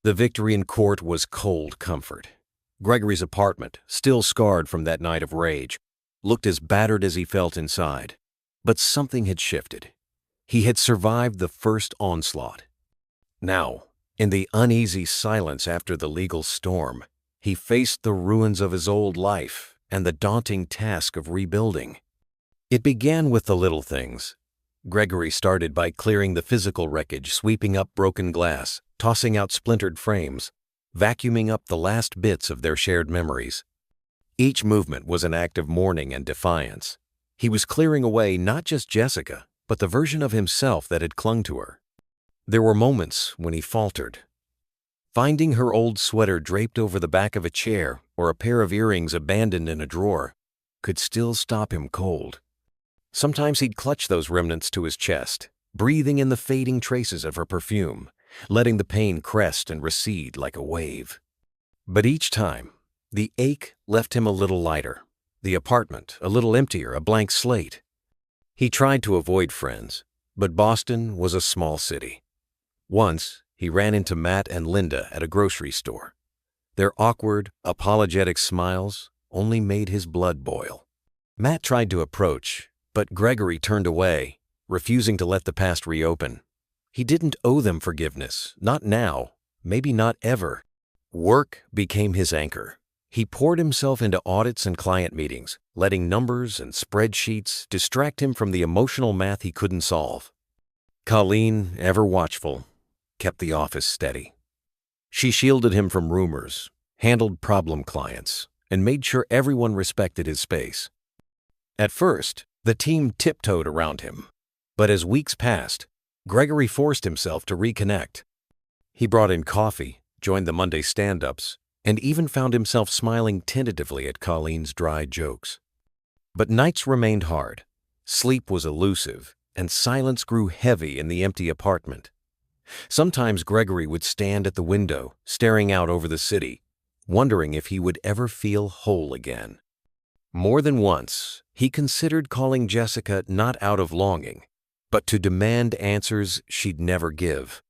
The victory in court was cold comfort. Gregory's apartment, still scarred from that night of rage, looked as battered as he felt inside. But something had shifted. He had survived the first onslaught. Now, in the uneasy silence after the legal storm, he faced the ruins of his old life and the daunting task of rebuilding. It began with the little things. Gregory started by clearing the physical wreckage, sweeping up broken glass, tossing out splintered frames, vacuuming up the last bits of their shared memories. Each movement was an act of mourning and defiance. He was clearing away not just Jessica, but the version of himself that had clung to her. There were moments when he faltered. Finding her old sweater draped over the back of a chair or a pair of earrings abandoned in a drawer could still stop him cold. Sometimes he'd clutch those remnants to his chest, breathing in the fading traces of her perfume, letting the pain crest and recede like a wave. But each time, the ache left him a little lighter, the apartment a little emptier, a blank slate. He tried to avoid friends, but Boston was a small city. Once, he ran into Matt and Linda at a grocery store. Their awkward, apologetic smiles only made his blood boil. Matt tried to approach, but Gregory turned away, refusing to let the past reopen. He didn't owe them forgiveness, not now, maybe not ever. Work became his anchor. He poured himself into audits and client meetings, letting numbers and spreadsheets distract him from the emotional math he couldn't solve. Colleen, ever watchful, kept the office steady. She shielded him from rumors, handled problem clients, and made sure everyone respected his space. At first, the team tiptoed around him, but as weeks passed, Gregory forced himself to reconnect. He brought in coffee, joined the Monday stand-ups, and even found himself smiling tentatively at Colleen's dry jokes. But nights remained hard. Sleep was elusive, and silence grew heavy in the empty apartment. Sometimes Gregory would stand at the window, staring out over the city, wondering if he would ever feel whole again. More than once, he considered calling Jessica not out of longing, but to demand answers she'd never give.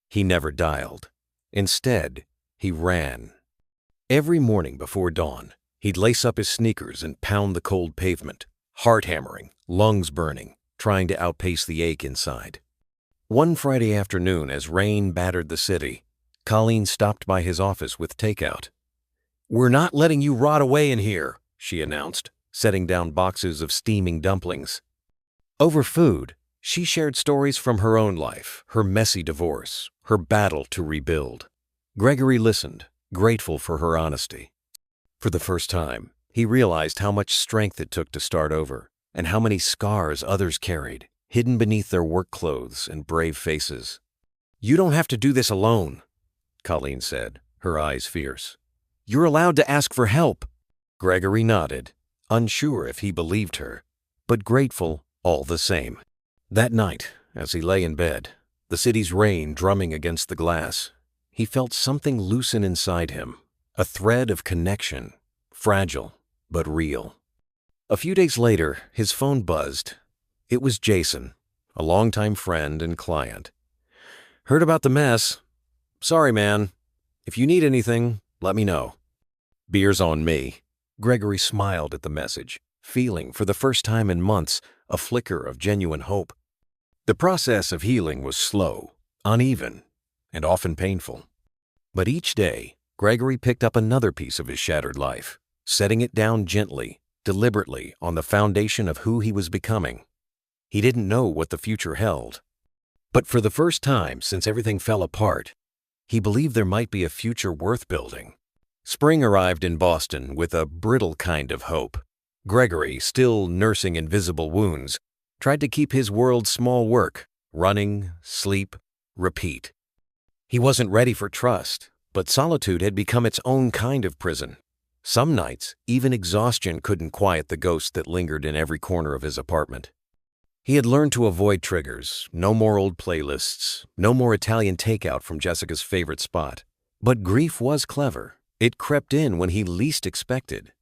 He never dialed. Instead, he ran. Every morning before dawn, he'd lace up his sneakers and pound the cold pavement, heart hammering, lungs burning, trying to outpace the ache inside. One Friday afternoon, as rain battered the city, Colleen stopped by his office with takeout. "We're not letting you rot away in here," she announced, setting down boxes of steaming dumplings. Over food, she shared stories from her own life, her messy divorce, her battle to rebuild. Gregory listened, grateful for her honesty. For the first time, he realized how much strength it took to start over, and how many scars others carried, hidden beneath their work clothes and brave faces. "You don't have to do this alone," Colleen said, her eyes fierce. "You're allowed to ask for help." Gregory nodded, unsure if he believed her, but grateful all the same. That night, as he lay in bed, the city's rain drumming against the glass, he felt something loosen inside him, a thread of connection, fragile but real. A few days later, his phone buzzed. It was Jason, a longtime friend and client. "Heard about the mess. Sorry, man. If you need anything, let me know." "Beer's on me." Gregory smiled at the message, feeling, for the first time in months, a flicker of genuine hope. The process of healing was slow, uneven, and often painful. But each day, Gregory picked up another piece of his shattered life, setting it down gently, deliberately on the foundation of who he was becoming. He didn't know what the future held. But for the first time since everything fell apart, he believed there might be a future worth building. Spring arrived in Boston with a brittle kind of hope. Gregory, still nursing invisible wounds, tried to keep his world small work, running, sleep, repeat. He wasn't ready for trust, but solitude had become its own kind of prison. Some nights, even exhaustion couldn't quiet the ghost that lingered in every corner of his apartment. He had learned to avoid triggers, no more old playlists, no more Italian takeout from Jessica's favorite spot. But grief was clever. It crept in when he least expected.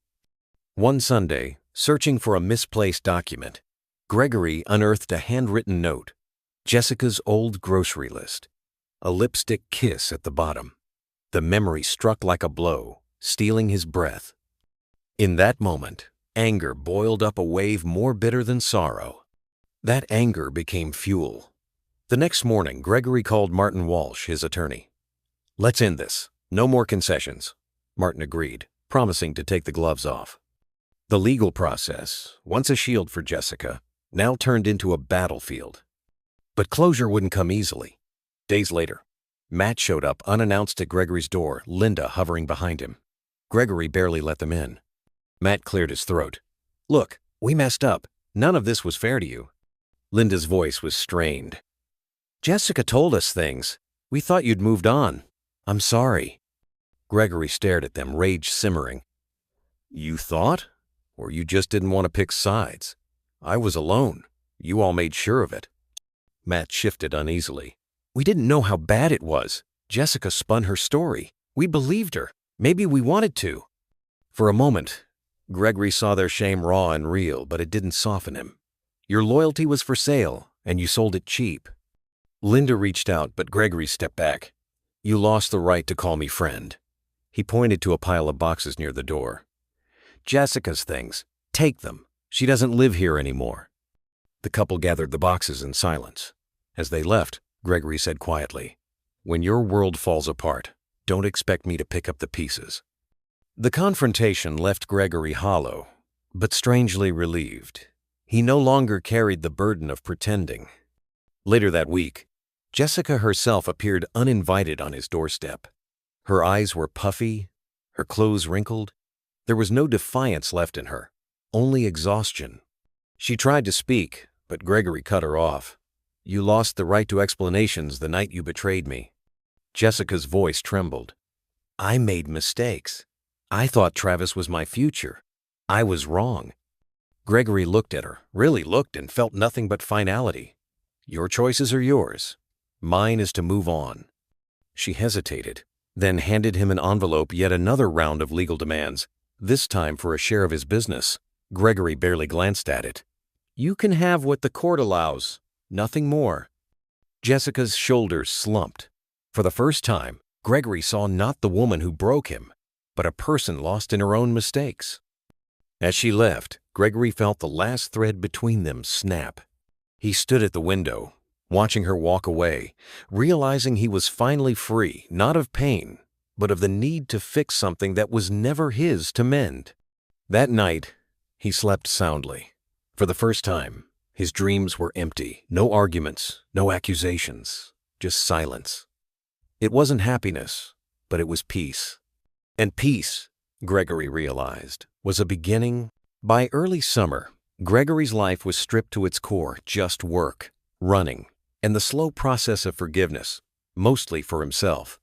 One Sunday, searching for a misplaced document, Gregory unearthed a handwritten note, Jessica's old grocery list. a lipstick kiss at the bottom. The memory struck like a blow, stealing his breath. In that moment, anger boiled up a wave more bitter than sorrow. That anger became fuel. The next morning, Gregory called Martin Walsh, his attorney. "Let's end this. No more concessions." Martin agreed, promising to take the gloves off. The legal process, once a shield for Jessica, now turned into a battlefield. But closure wouldn't come easily. Days later, Matt showed up unannounced at Gregory's door, Linda hovering behind him. Gregory barely let them in. Matt cleared his throat. "Look, we messed up. None of this was fair to you." Linda's voice was strained. "Jessica told us things. We thought you'd moved on. I'm sorry." Gregory stared at them, rage simmering. "You thought? Or you just didn't want to pick sides? I was alone. You all made sure of it." Matt shifted uneasily. "We didn't know how bad it was. Jessica spun her story. We believed her. Maybe we wanted to." For a moment, Gregory saw their shame raw and real, but it didn't soften him. "Your loyalty was for sale, and you sold it cheap." Linda reached out, but Gregory stepped back. "You lost the right to call me friend." He pointed to a pile of boxes near the door. "Jessica's things. Take them. She doesn't live here anymore." The couple gathered the boxes in silence. As they left, Gregory said quietly, "When your world falls apart, don't expect me to pick up the pieces." The confrontation left Gregory hollow, but strangely relieved. He no longer carried the burden of pretending. Later that week, Jessica herself appeared uninvited on his doorstep. Her eyes were puffy, her clothes wrinkled. There was no defiance left in her, only exhaustion. She tried to speak, but Gregory cut her off. "You lost the right to explanations the night you betrayed me." Jessica's voice trembled. "I made mistakes. I thought Travis was my future. I was wrong." Gregory looked at her, really looked, and felt nothing but finality. "Your choices are yours. Mine is to move on." She hesitated, then handed him an envelope, yet another round of legal demands, this time for a share of his business. Gregory barely glanced at it. "You can have what the court allows, nothing more." Jessica's shoulders slumped. For the first time, Gregory saw not the woman who broke him, but a person lost in her own mistakes. As she left, Gregory felt the last thread between them snap. He stood at the window, watching her walk away, realizing he was finally free, not of pain, but of the need to fix something that was never his to mend. That night, he slept soundly. For the first time, his dreams were empty. No arguments, no accusations, just silence. It wasn't happiness, but it was peace. And peace, Gregory realized, was a beginning. By early summer, Gregory's life was stripped to its core, just work, running, and the slow process of forgiveness, mostly for himself.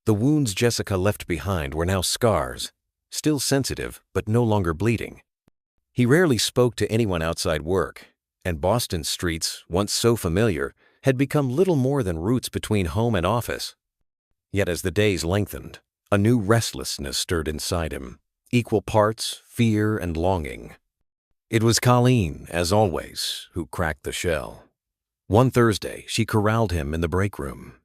The wounds Jessica left behind were now scars, still sensitive but no longer bleeding. He rarely spoke to anyone outside work, and Boston's streets, once so familiar, had become little more than routes between home and office. Yet as the days lengthened, a new restlessness stirred inside him, equal parts fear and longing. It was Colleen, as always, who cracked the shell. One Thursday, she corralled him in the break room.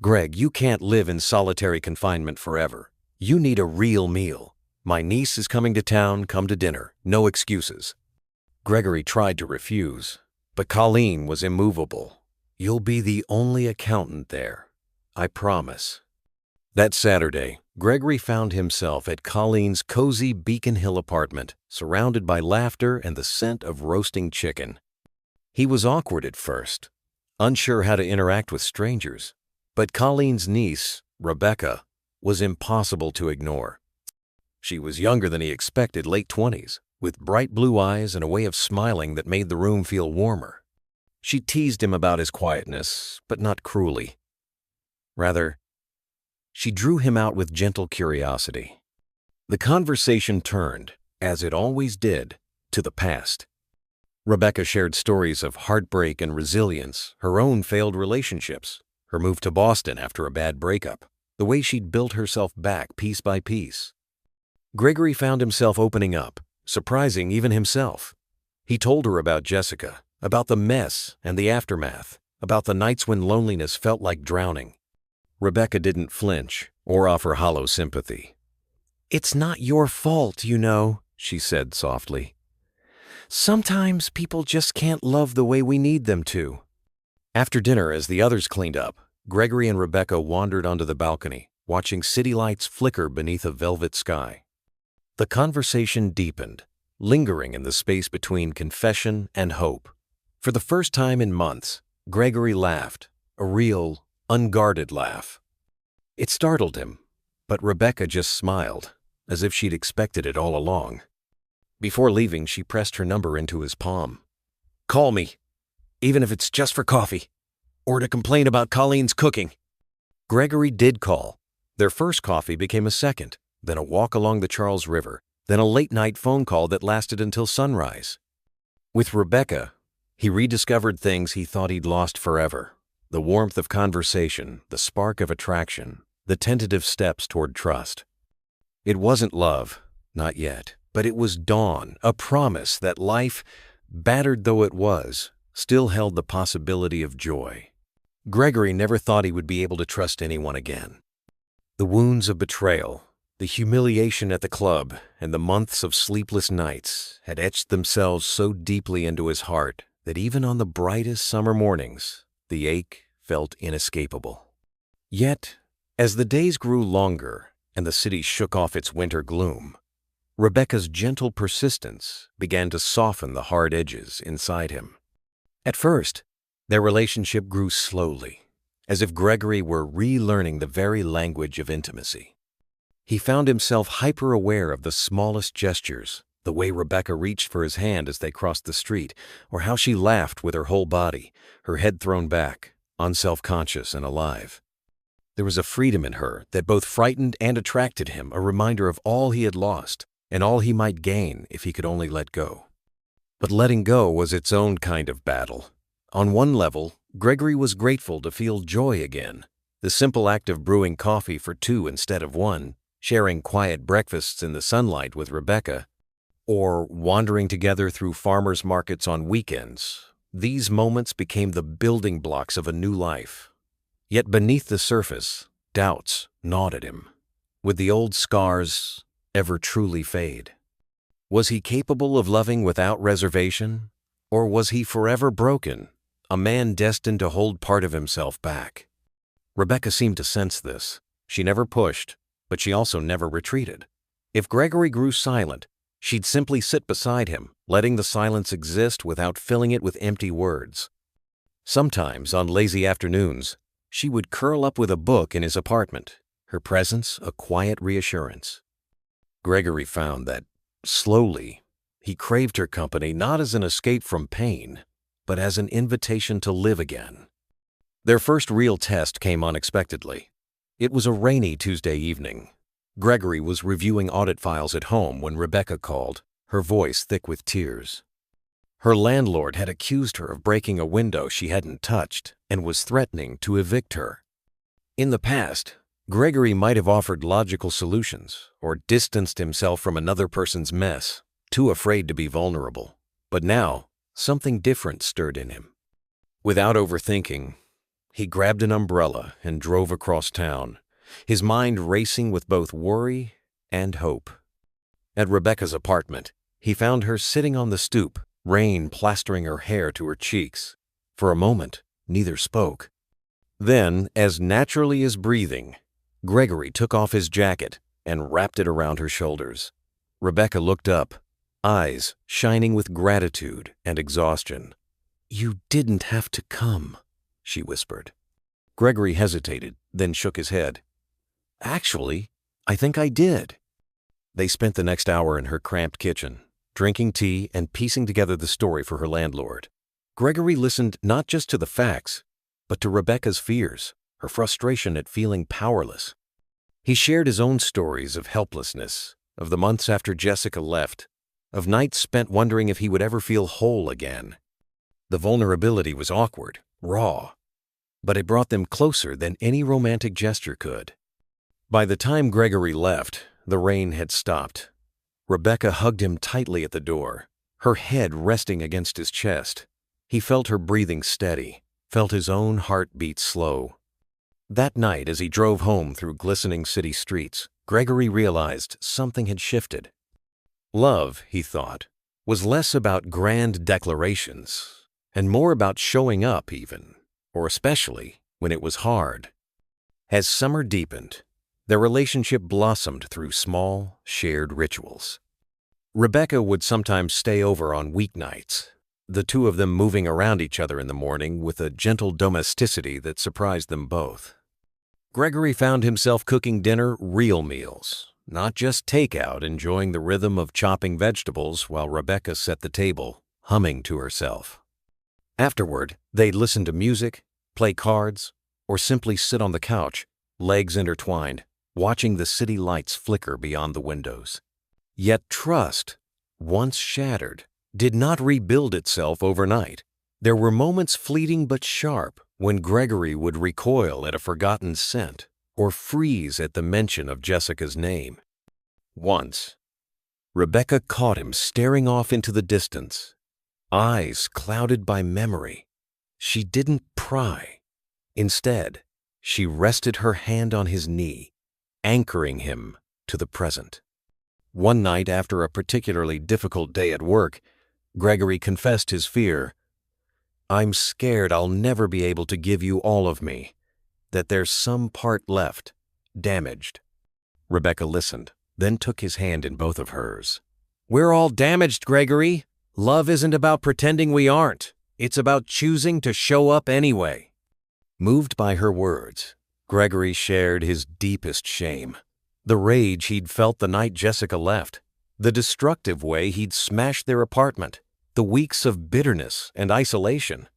"Greg, you can't live in solitary confinement forever. You need a real meal. My niece is coming to town, come to dinner. No excuses." Gregory tried to refuse, but Colleen was immovable. "You'll be the only accountant there. I promise." That Saturday, Gregory found himself at Colleen's cozy Beacon Hill apartment, surrounded by laughter and the scent of roasting chicken. He was awkward at first, unsure how to interact with strangers, but Colleen's niece, Rebecca, was impossible to ignore. She was younger than he expected, late 20s, with bright blue eyes and a way of smiling that made the room feel warmer. She teased him about his quietness, but not cruelly. Rather, she drew him out with gentle curiosity. The conversation turned, as it always did, to the past. Rebecca shared stories of heartbreak and resilience, her own failed relationships, her move to Boston after a bad breakup, the way she'd built herself back piece by piece. Gregory found himself opening up, surprising even himself. He told her about Jessica, about the mess and the aftermath, about the nights when loneliness felt like drowning, Rebecca didn't flinch or offer hollow sympathy. "It's not your fault, you know," she said softly. "Sometimes people just can't love the way we need them to." After dinner, as the others cleaned up, Gregory and Rebecca wandered onto the balcony, watching city lights flicker beneath a velvet sky. The conversation deepened, lingering in the space between confession and hope. For the first time in months, Gregory laughed, a real, unguarded laugh. It startled him, but Rebecca just smiled, as if she'd expected it all along. Before leaving, she pressed her number into his palm. "Call me, even if it's just for coffee, or to complain about Colleen's cooking." Gregory did call. Their first coffee became a second, then a walk along the Charles River, then a late-night phone call that lasted until sunrise. With Rebecca, he rediscovered things he thought he'd lost forever: the warmth of conversation, the spark of attraction, the tentative steps toward trust. It wasn't love, not yet, but it was dawn, a promise that life, battered though it was, still held the possibility of joy. Gregory never thought he would be able to trust anyone again. The wounds of betrayal, the humiliation at the club, and the months of sleepless nights had etched themselves so deeply into his heart that even on the brightest summer mornings, the ache felt inescapable. Yet, as the days grew longer and the city shook off its winter gloom, Rebecca's gentle persistence began to soften the hard edges inside him. At first, their relationship grew slowly, as if Gregory were relearning the very language of intimacy. He found himself hyper-aware of the smallest gestures, the way Rebecca reached for his hand as they crossed the street, or how she laughed with her whole body, her head thrown back, unself-conscious and alive. There was a freedom in her that both frightened and attracted him, a reminder of all he had lost and all he might gain if he could only let go. But letting go was its own kind of battle. On one level, Gregory was grateful to feel joy again. The simple act of brewing coffee for two instead of one, sharing quiet breakfasts in the sunlight with Rebecca, or wandering together through farmers' markets on weekends. These moments became the building blocks of a new life. Yet beneath the surface, doubts gnawed at him. Would the old scars ever truly fade? Was he capable of loving without reservation? Or was he forever broken, a man destined to hold part of himself back? Rebecca seemed to sense this. She never pushed, but she also never retreated. If Gregory grew silent, she'd simply sit beside him, letting the silence exist without filling it with empty words. Sometimes, on lazy afternoons, she would curl up with a book in his apartment, her presence a quiet reassurance. Gregory found that, slowly, he craved her company not as an escape from pain, but as an invitation to live again. Their first real test came unexpectedly. It was a rainy Tuesday evening. Gregory was reviewing audit files at home when Rebecca called, her voice thick with tears. Her landlord had accused her of breaking a window she hadn't touched and was threatening to evict her. In the past, Gregory might have offered logical solutions or distanced himself from another person's mess, too afraid to be vulnerable. But now, something different stirred in him. Without overthinking, he grabbed an umbrella and drove across town, his mind racing with both worry and hope. At Rebecca's apartment, he found her sitting on the stoop, rain plastering her hair to her cheeks. For a moment, neither spoke. Then, as naturally as breathing, Gregory took off his jacket and wrapped it around her shoulders. Rebecca looked up, eyes shining with gratitude and exhaustion. "You didn't have to come," she whispered. Gregory hesitated, then shook his head. "Actually, I think I did." They spent the next hour in her cramped kitchen, drinking tea and piecing together the story for her landlord. Gregory listened not just to the facts, but to Rebecca's fears, her frustration at feeling powerless. He shared his own stories of helplessness, of the months after Jessica left, of nights spent wondering if he would ever feel whole again. The vulnerability was awkward, raw, but it brought them closer than any romantic gesture could. By the time Gregory left, the rain had stopped. Rebecca hugged him tightly at the door, her head resting against his chest. He felt her breathing steady, felt his own heart beat slow. That night, as he drove home through glistening city streets, Gregory realized something had shifted. Love, he thought, was less about grand declarations and more about showing up even, or especially when it was hard. As summer deepened, their relationship blossomed through small, shared rituals. Rebecca would sometimes stay over on weeknights, the two of them moving around each other in the morning with a gentle domesticity that surprised them both. Gregory found himself cooking dinner real meals, not just takeout, enjoying the rhythm of chopping vegetables while Rebecca set the table, humming to herself. Afterward, they'd listen to music, play cards, or simply sit on the couch, legs intertwined, watching the city lights flicker beyond the windows. Yet trust, once shattered, did not rebuild itself overnight. There were moments fleeting but sharp when Gregory would recoil at a forgotten scent or freeze at the mention of Jessica's name. Once, Rebecca caught him staring off into the distance, eyes clouded by memory. She didn't pry. Instead, she rested her hand on his knee, anchoring him to the present. One night after a particularly difficult day at work, Gregory confessed his fear. "I'm scared I'll never be able to give you all of me, that there's some part left, damaged." Rebecca listened, then took his hand in both of hers. "We're all damaged, Gregory. Love isn't about pretending we aren't. It's about choosing to show up anyway." Moved by her words, Gregory shared his deepest shame. The rage he'd felt the night Jessica left, the destructive way he'd smashed their apartment, the weeks of bitterness and isolation.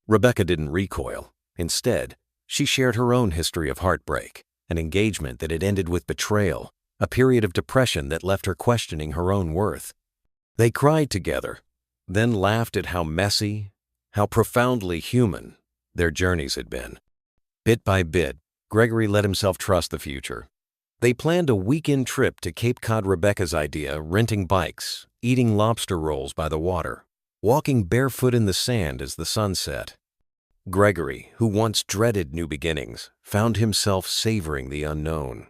Rebecca didn't recoil. Instead, she shared her own history of heartbreak, an engagement that had ended with betrayal, a period of depression that left her questioning her own worth. They cried together, then laughed at how messy, how profoundly human their journeys had been. Bit by bit, Gregory let himself trust the future. They planned a weekend trip to Cape Cod, Rebecca's idea, renting bikes, eating lobster rolls by the water, walking barefoot in the sand as the sun set. Gregory, who once dreaded new beginnings, found himself savoring the unknown.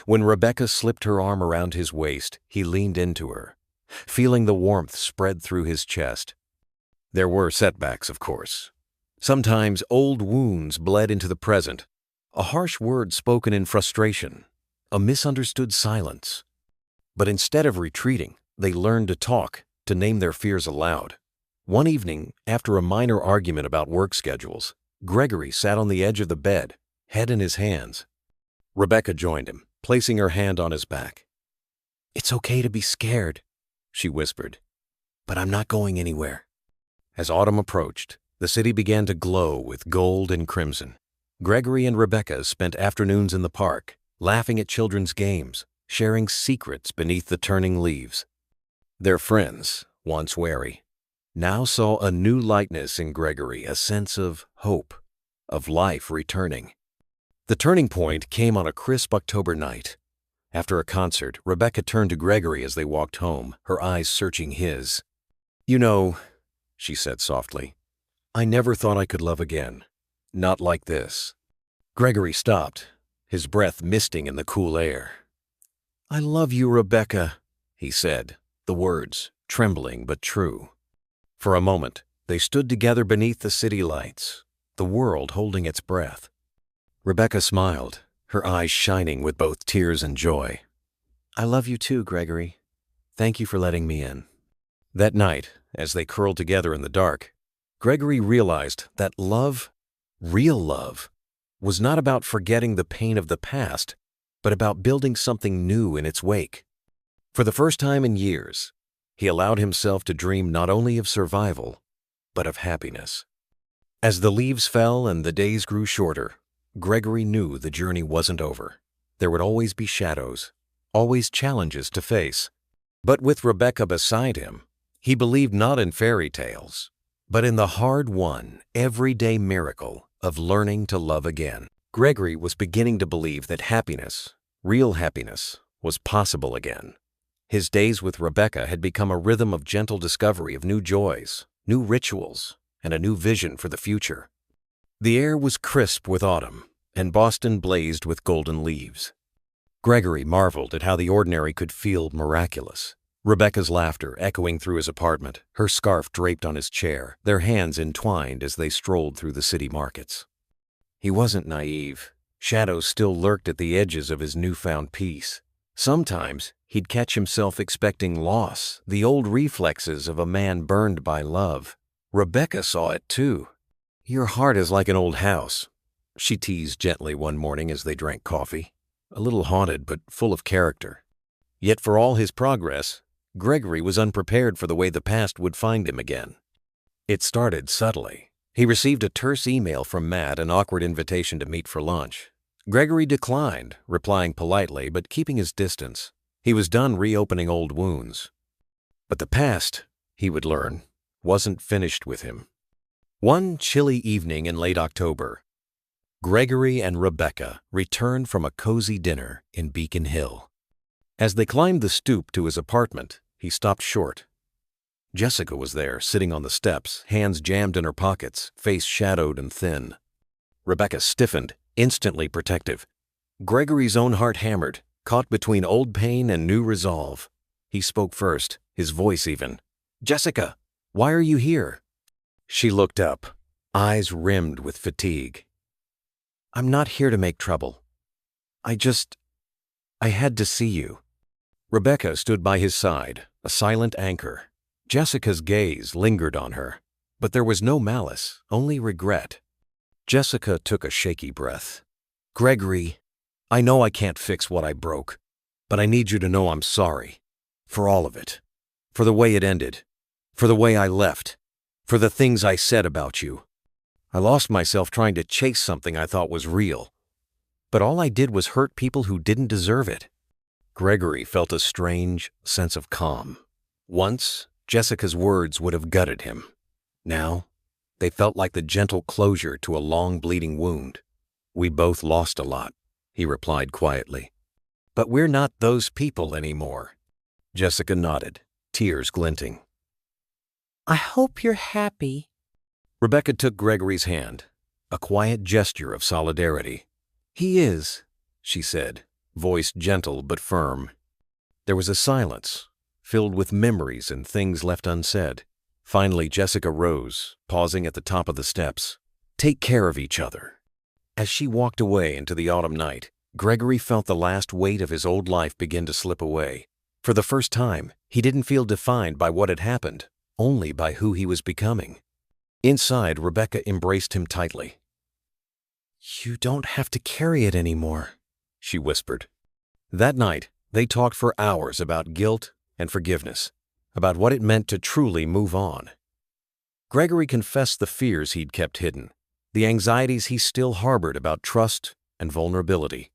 When Rebecca slipped her arm around his waist, he leaned into her, feeling the warmth spread through his chest. There were setbacks, of course. Sometimes old wounds bled into the present, a harsh word spoken in frustration, a misunderstood silence. But instead of retreating, they learned to talk, to name their fears aloud. One evening, after a minor argument about work schedules, Gregory sat on the edge of the bed, head in his hands. Rebecca joined him, placing her hand on his back. "It's okay to be scared," she whispered, "but I'm not going anywhere." As autumn approached, the city began to glow with gold and crimson. Gregory and Rebecca spent afternoons in the park, laughing at children's games, sharing secrets beneath the turning leaves. Their friends, once wary, now saw a new lightness in Gregory, a sense of hope, of life returning. The turning point came on a crisp October night. After a concert, Rebecca turned to Gregory as they walked home, her eyes searching his. "You know," she said softly, "I never thought I could love again. Not like this." Gregory stopped, his breath misting in the cool air. "I love you, Rebecca," he said, the words trembling but true. For a moment, they stood together beneath the city lights, the world holding its breath. Rebecca smiled, her eyes shining with both tears and joy. "I love you too, Gregory. Thank you for letting me in." That night, as they curled together in the dark, Gregory realized that love, real love, was not about forgetting the pain of the past, but about building something new in its wake. For the first time in years, he allowed himself to dream not only of survival, but of happiness. As the leaves fell and the days grew shorter, Gregory knew the journey wasn't over. There would always be shadows, always challenges to face. But with Rebecca beside him, he believed not in fairy tales, but in the hard-won, everyday miracle of learning to love again. Gregory was beginning to believe that happiness, real happiness, was possible again. His days with Rebecca had become a rhythm of gentle discovery of new joys, new rituals, and a new vision for the future. The air was crisp with autumn, and Boston blazed with golden leaves. Gregory marveled at how the ordinary could feel miraculous. Rebecca's laughter echoing through his apartment, her scarf draped on his chair, their hands entwined as they strolled through the city markets. He wasn't naive. Shadows still lurked at the edges of his newfound peace. Sometimes he'd catch himself expecting loss, the old reflexes of a man burned by love. Rebecca saw it too. "Your heart is like an old house," she teased gently one morning as they drank coffee. "A little haunted, but full of character." Yet for all his progress, Gregory was unprepared for the way the past would find him again. It started subtly. He received a terse email from Matt, an awkward invitation to meet for lunch. Gregory declined, replying politely but keeping his distance. He was done reopening old wounds. But the past, he would learn, wasn't finished with him. One chilly evening in late October, Gregory and Rebecca returned from a cozy dinner in Beacon Hill. As they climbed the stoop to his apartment, he stopped short. Jessica was there, sitting on the steps, hands jammed in her pockets, face shadowed and thin. Rebecca stiffened, instantly protective. Gregory's own heart hammered, caught between old pain and new resolve. He spoke first, his voice even. "Jessica, why are you here?" She looked up, eyes rimmed with fatigue. "I'm not here to make trouble. I had to see you." Rebecca stood by his side, a silent anchor. Jessica's gaze lingered on her, but there was no malice, only regret. Jessica took a shaky breath. "Gregory, I know I can't fix what I broke, but I need you to know I'm sorry. For all of it. For the way it ended. For the way I left. For the things I said about you. I lost myself trying to chase something I thought was real. But all I did was hurt people who didn't deserve it." Gregory felt a strange sense of calm. Once, Jessica's words would have gutted him. Now, they felt like the gentle closure to a long bleeding wound. "We both lost a lot," he replied quietly. "But we're not those people anymore." Jessica nodded, tears glinting. "I hope you're happy." Rebecca took Gregory's hand, a quiet gesture of solidarity. "He is," she said, voice gentle but firm. There was a silence, filled with memories and things left unsaid. Finally, Jessica rose, pausing at the top of the steps. "Take care of each other." As she walked away into the autumn night, Gregory felt the last weight of his old life begin to slip away. For the first time, he didn't feel defined by what had happened, only by who he was becoming. Inside, Rebecca embraced him tightly. "You don't have to carry it anymore," she whispered. That night, they talked for hours about guilt and forgiveness, about what it meant to truly move on. Gregory confessed the fears he'd kept hidden, the anxieties he still harbored about trust and vulnerability.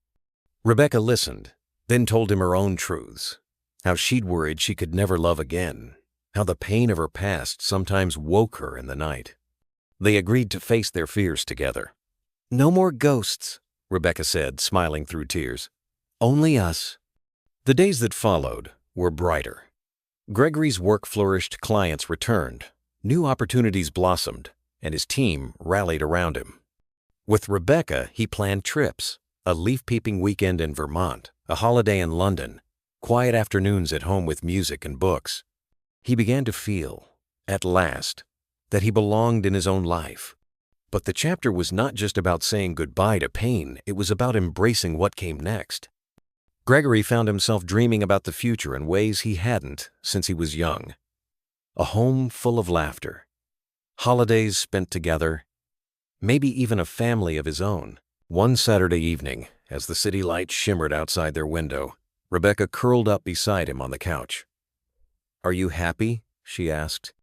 Rebecca listened, then told him her own truths, how she'd worried she could never love again, how the pain of her past sometimes woke her in the night. They agreed to face their fears together. "No more ghosts," Rebecca said, smiling through tears. "Only us." The days that followed were brighter. Gregory's work flourished, clients returned, new opportunities blossomed, and his team rallied around him. With Rebecca, he planned trips, a leaf-peeping weekend in Vermont, a holiday in London, quiet afternoons at home with music and books. He began to feel, at last, that he belonged in his own life. But the chapter was not just about saying goodbye to pain, it was about embracing what came next. Gregory found himself dreaming about the future in ways he hadn't since he was young. A home full of laughter, holidays spent together, maybe even a family of his own. One Saturday evening, as the city lights shimmered outside their window, Rebecca curled up beside him on the couch. "Are you happy?" she asked.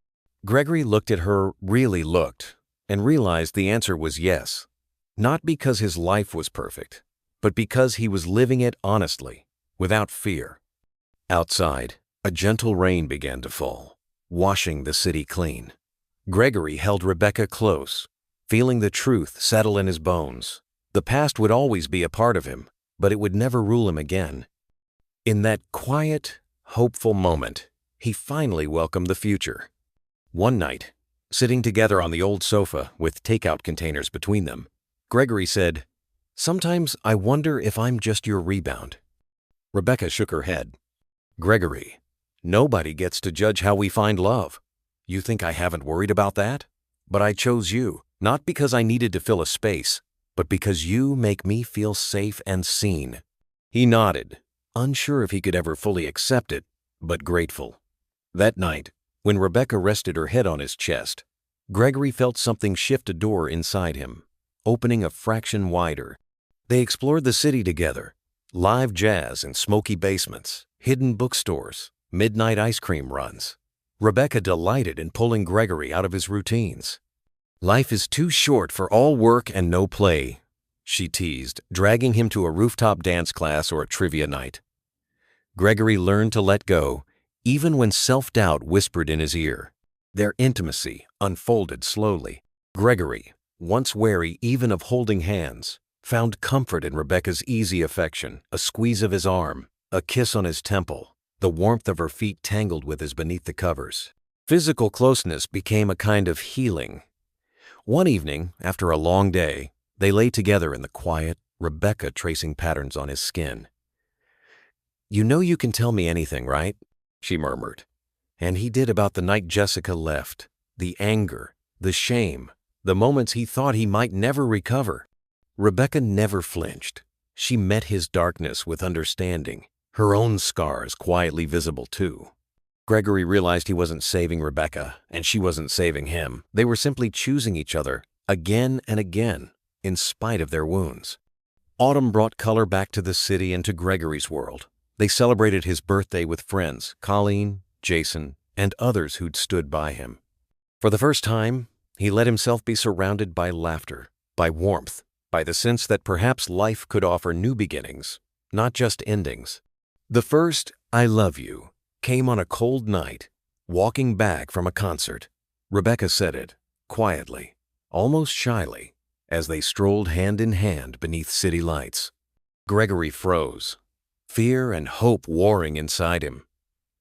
Gregory looked at her, really looked, and realized the answer was yes. Not because his life was perfect, but because he was living it honestly, without fear. Outside, a gentle rain began to fall, washing the city clean. Gregory held Rebecca close, feeling the truth settle in his bones. The past would always be a part of him, but it would never rule him again. In that quiet, hopeful moment, he finally welcomed the future. One night, sitting together on the old sofa with takeout containers between them, Gregory said, Sometimes I wonder if I'm just your rebound." Rebecca shook her head. "Gregory, nobody gets to judge how we find love. You think I haven't worried about that? But I chose you, not because I needed to fill a space, but because you make me feel safe and seen." He nodded, unsure if he could ever fully accept it, but grateful. That night, when Rebecca rested her head on his chest, Gregory felt something shift a door inside him, opening a fraction wider. They explored the city together. Live jazz in smoky basements, hidden bookstores, midnight ice cream runs. Rebecca delighted in pulling Gregory out of his routines. "Life is too short for all work and no play," she teased, dragging him to a rooftop dance class or a trivia night. Gregory learned to let go, even when self-doubt whispered in his ear. Their intimacy unfolded slowly. Gregory, once wary even of holding hands, found comfort in Rebecca's easy affection, a squeeze of his arm, a kiss on his temple, the warmth of her feet tangled with his beneath the covers. Physical closeness became a kind of healing. One evening, after a long day, they lay together in the quiet, Rebecca tracing patterns on his skin. "You know you can tell me anything, right?" she murmured. And he did about the night Jessica left, the anger, the shame, the moments he thought he might never recover. Rebecca never flinched. She met his darkness with understanding, her own scars quietly visible too. Gregory realized he wasn't saving Rebecca, and she wasn't saving him. They were simply choosing each other, again and again, in spite of their wounds. Autumn brought color back to the city and to Gregory's world. They celebrated his birthday with friends, Colleen, Jason, and others who'd stood by him. For the first time, he let himself be surrounded by laughter, by warmth, by the sense that perhaps life could offer new beginnings, not just endings. The first "I love you" came on a cold night, walking back from a concert. Rebecca said it, quietly, almost shyly, as they strolled hand in hand beneath city lights. Gregory froze, fear and hope warring inside him.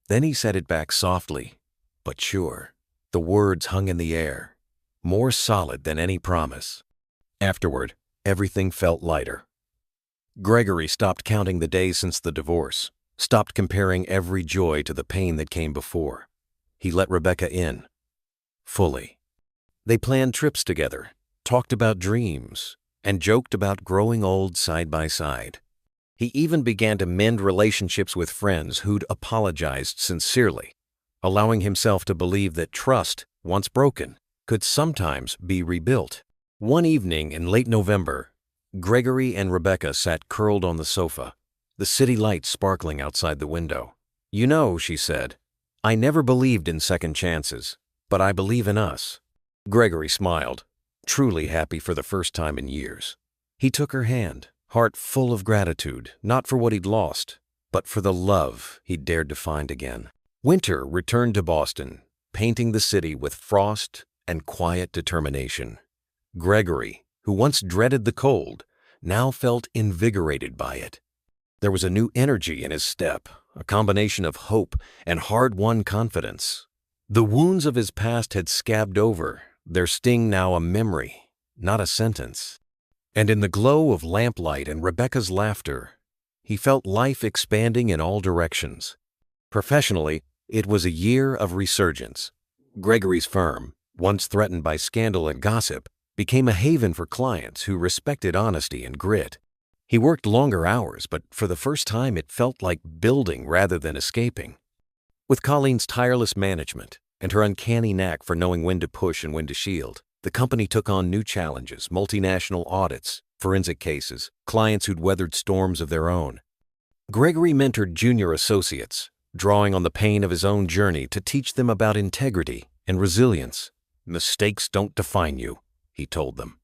Then he said it back softly, but sure. The words hung in the air, more solid than any promise. Afterward, everything felt lighter. Gregory stopped counting the days since the divorce, stopped comparing every joy to the pain that came before. He let Rebecca in, fully. They planned trips together, talked about dreams, and joked about growing old side by side. He even began to mend relationships with friends who'd apologized sincerely, allowing himself to believe that trust, once broken, could sometimes be rebuilt. One evening in late November, Gregory and Rebecca sat curled on the sofa, the city lights sparkling outside the window. "You know," she said, "I never believed in second chances, but I believe in us." Gregory smiled, truly happy for the first time in years. He took her hand, heart full of gratitude, not for what he'd lost, but for the love he'd dared to find again. Winter returned to Boston, painting the city with frost and quiet determination. Gregory, who once dreaded the cold, now felt invigorated by it. There was a new energy in his step, a combination of hope and hard-won confidence. The wounds of his past had scabbed over, their sting now a memory, not a sentence. And in the glow of lamplight and Rebecca's laughter, he felt life expanding in all directions. Professionally, it was a year of resurgence. Gregory's firm, once threatened by scandal and gossip, became a haven for clients who respected honesty and grit. He worked longer hours, but for the first time it felt like building rather than escaping. With Colleen's tireless management and her uncanny knack for knowing when to push and when to shield, the company took on new challenges, multinational audits, forensic cases, clients who'd weathered storms of their own. Gregory mentored junior associates, drawing on the pain of his own journey to teach them about integrity and resilience. "Mistakes don't define you," he told them.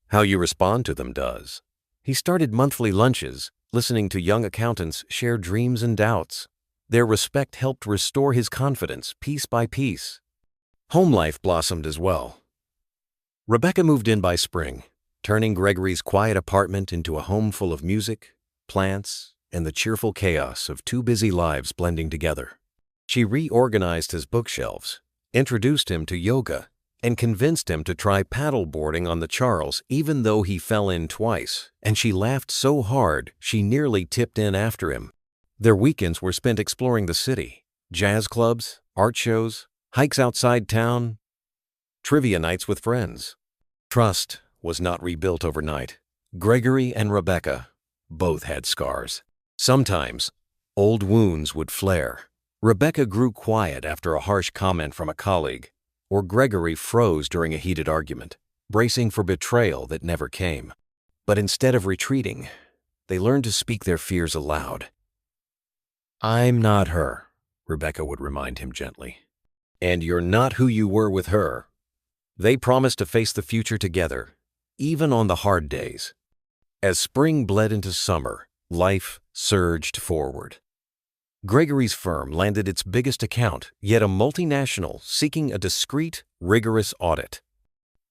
"How you respond to them does." He started monthly lunches, listening to young accountants share dreams and doubts. Their respect helped restore his confidence piece by piece. Home life blossomed as well. Rebecca moved in by spring, turning Gregory's quiet apartment into a home full of music, plants, and the cheerful chaos of two busy lives blending together. She reorganized his bookshelves, introduced him to yoga, and convinced him to try paddleboarding on the Charles even though he fell in twice, and she laughed so hard she nearly tipped in after him. Their weekends were spent exploring the city, jazz clubs, art shows, hikes outside town, trivia nights with friends. Trust was not rebuilt overnight. Gregory and Rebecca both had scars. Sometimes, old wounds would flare. Rebecca grew quiet after a harsh comment from a colleague, or Gregory froze during a heated argument, bracing for betrayal that never came. But instead of retreating, they learned to speak their fears aloud. "I'm not her," Rebecca would remind him gently. "And you're not who you were with her." They promised to face the future together, even on the hard days. As spring bled into summer, life surged forward. Gregory's firm landed its biggest account, yet a multinational seeking a discreet, rigorous audit.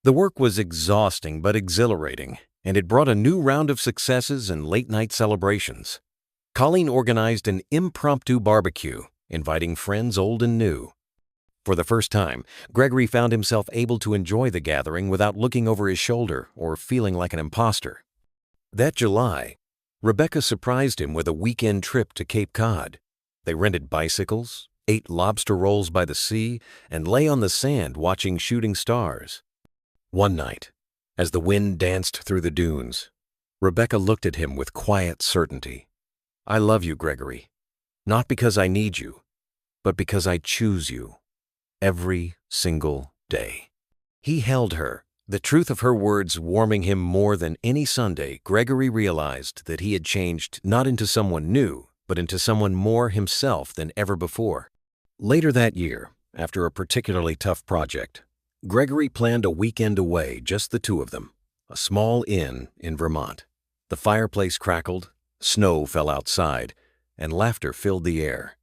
The work was exhausting but exhilarating, and it brought a new round of successes and late-night celebrations. Colleen organized an impromptu barbecue, inviting friends old and new. For the first time, Gregory found himself able to enjoy the gathering without looking over his shoulder or feeling like an imposter. That July, Rebecca surprised him with a weekend trip to Cape Cod. They rented bicycles, ate lobster rolls by the sea, and lay on the sand watching shooting stars. One night, as the wind danced through the dunes, Rebecca looked at him with quiet certainty. "I love you, Gregory, not because I need you, but because I choose you, every single day." He held her, the truth of her words warming him more than any Sunday. Gregory realized that he had changed not into someone new, but into someone more himself than ever before. Later that year, after a particularly tough project, Gregory planned a weekend away, just the two of them, a small inn in Vermont. The fireplace crackled, snow fell outside, and laughter filled the air.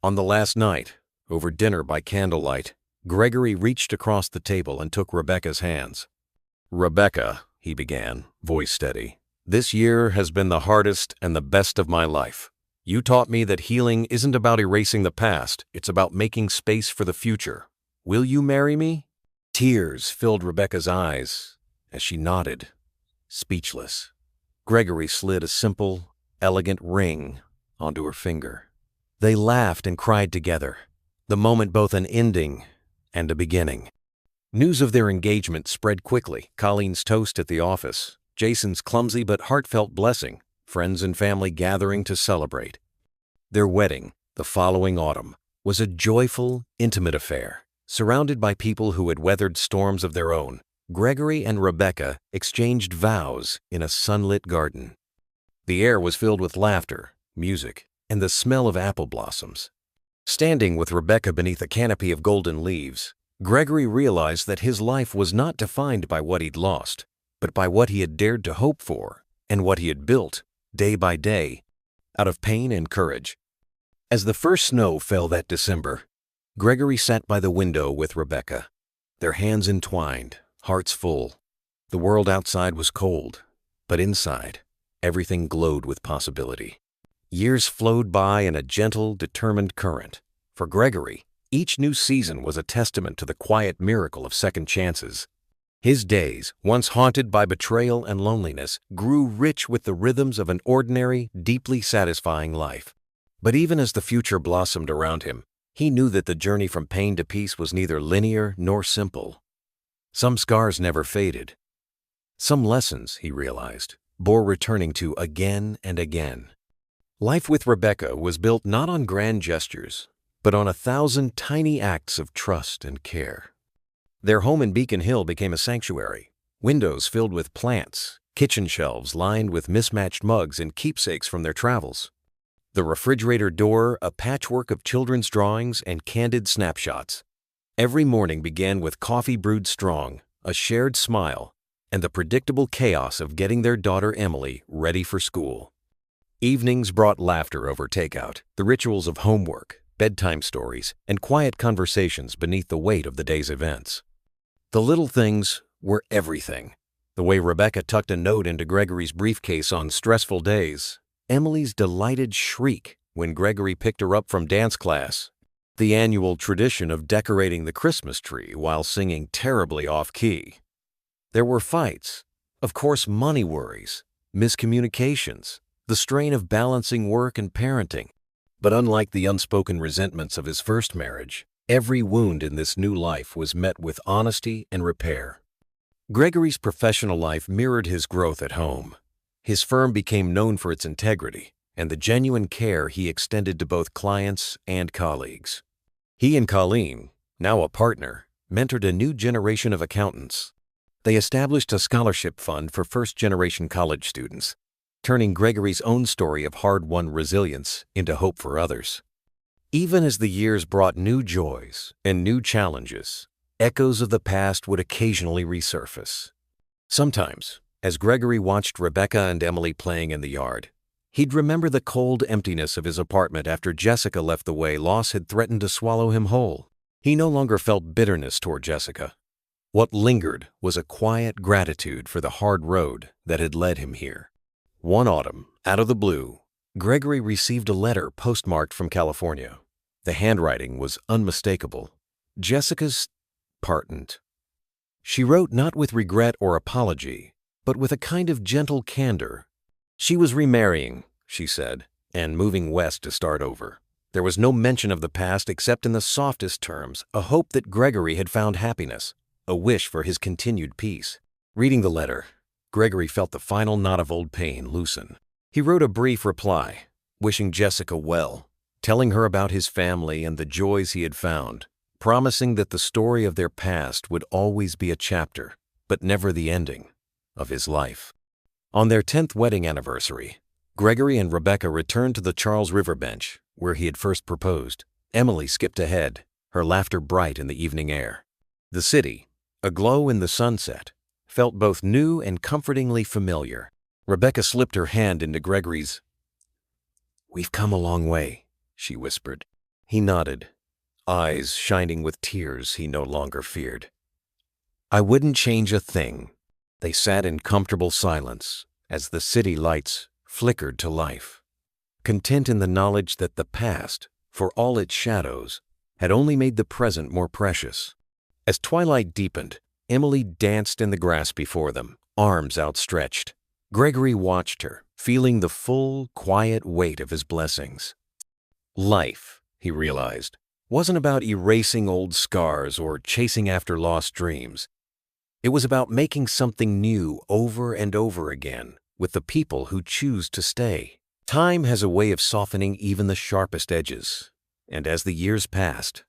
On the last night, over dinner by candlelight, Gregory reached across the table and took Rebecca's hands. "Rebecca," he began, voice steady, "this year has been the hardest and the best of my life. You taught me that healing isn't about erasing the past, it's about making space for the future. Will you marry me?" Tears filled Rebecca's eyes as she nodded, speechless. Gregory slid a simple, elegant ring onto her finger. They laughed and cried together, the moment both an ending and a beginning. News of their engagement spread quickly. Colleen's toast at the office, Jason's clumsy but heartfelt blessing, friends and family gathering to celebrate. Their wedding, the following autumn, was a joyful, intimate affair, surrounded by people who had weathered storms of their own. Gregory and Rebecca exchanged vows in a sunlit garden. The air was filled with laughter, music, and the smell of apple blossoms. Standing with Rebecca beneath a canopy of golden leaves, Gregory realized that his life was not defined by what he'd lost, but by what he had dared to hope for and what he had built, day by day, out of pain and courage. As the first snow fell that December, Gregory sat by the window with Rebecca, their hands entwined, hearts full. The world outside was cold, but inside, everything glowed with possibility. Years flowed by in a gentle, determined current. For Gregory, each new season was a testament to the quiet miracle of second chances. His days, once haunted by betrayal and loneliness, grew rich with the rhythms of an ordinary, deeply satisfying life. But even as the future blossomed around him, he knew that the journey from pain to peace was neither linear nor simple. Some scars never faded. Some lessons, he realized, bore returning to again and again. Life with Rebecca was built not on grand gestures, but on 1,000 tiny acts of trust and care. Their home in Beacon Hill became a sanctuary, windows filled with plants, kitchen shelves lined with mismatched mugs and keepsakes from their travels. The refrigerator door, a patchwork of children's drawings and candid snapshots. Every morning began with coffee brewed strong, a shared smile, and the predictable chaos of getting their daughter Emily ready for school. Evenings brought laughter over takeout, the rituals of homework, bedtime stories, and quiet conversations beneath the weight of the day's events. The little things were everything. The way Rebecca tucked a note into Gregory's briefcase on stressful days, Emily's delighted shriek when Gregory picked her up from dance class, the annual tradition of decorating the Christmas tree while singing terribly off-key. There were fights, of course money worries, miscommunications, the strain of balancing work and parenting. But unlike the unspoken resentments of his first marriage, every wound in this new life was met with honesty and repair. Gregory's professional life mirrored his growth at home. His firm became known for its integrity and the genuine care he extended to both clients and colleagues. He and Colleen, now a partner, mentored a new generation of accountants. They established a scholarship fund for first-generation college students, turning Gregory's own story of hard-won resilience into hope for others. Even as the years brought new joys and new challenges, echoes of the past would occasionally resurface. Sometimes, as Gregory watched Rebecca and Emily playing in the yard, he'd remember the cold emptiness of his apartment after Jessica left the way loss had threatened to swallow him whole. He no longer felt bitterness toward Jessica. What lingered was a quiet gratitude for the hard road that had led him here. One autumn, out of the blue, Gregory received a letter postmarked from California. The handwriting was unmistakable. Jessica's pardoned. She wrote not with regret or apology, but with a kind of gentle candor. She was remarrying, she said, and moving west to start over. There was no mention of the past except in the softest terms, a hope that Gregory had found happiness, a wish for his continued peace. Reading the letter, Gregory felt the final knot of old pain loosen. He wrote a brief reply, wishing Jessica well, telling her about his family and the joys he had found, promising that the story of their past would always be a chapter, but never the ending, of his life. On their 10th wedding anniversary, Gregory and Rebecca returned to the Charles River bench, where he had first proposed. Emily skipped ahead, her laughter bright in the evening air. The city, aglow in the sunset, felt both new and comfortingly familiar. Rebecca slipped her hand into Gregory's. "We've come a long way," she whispered. He nodded, eyes shining with tears he no longer feared. "I wouldn't change a thing." They sat in comfortable silence as the city lights flickered to life, content in the knowledge that the past, for all its shadows, had only made the present more precious. As twilight deepened, Emily danced in the grass before them, arms outstretched. Gregory watched her, feeling the full, quiet weight of his blessings. Life, he realized, wasn't about erasing old scars or chasing after lost dreams. It was about making something new over and over again with the people who choose to stay. Time has a way of softening even the sharpest edges, and as the years passed,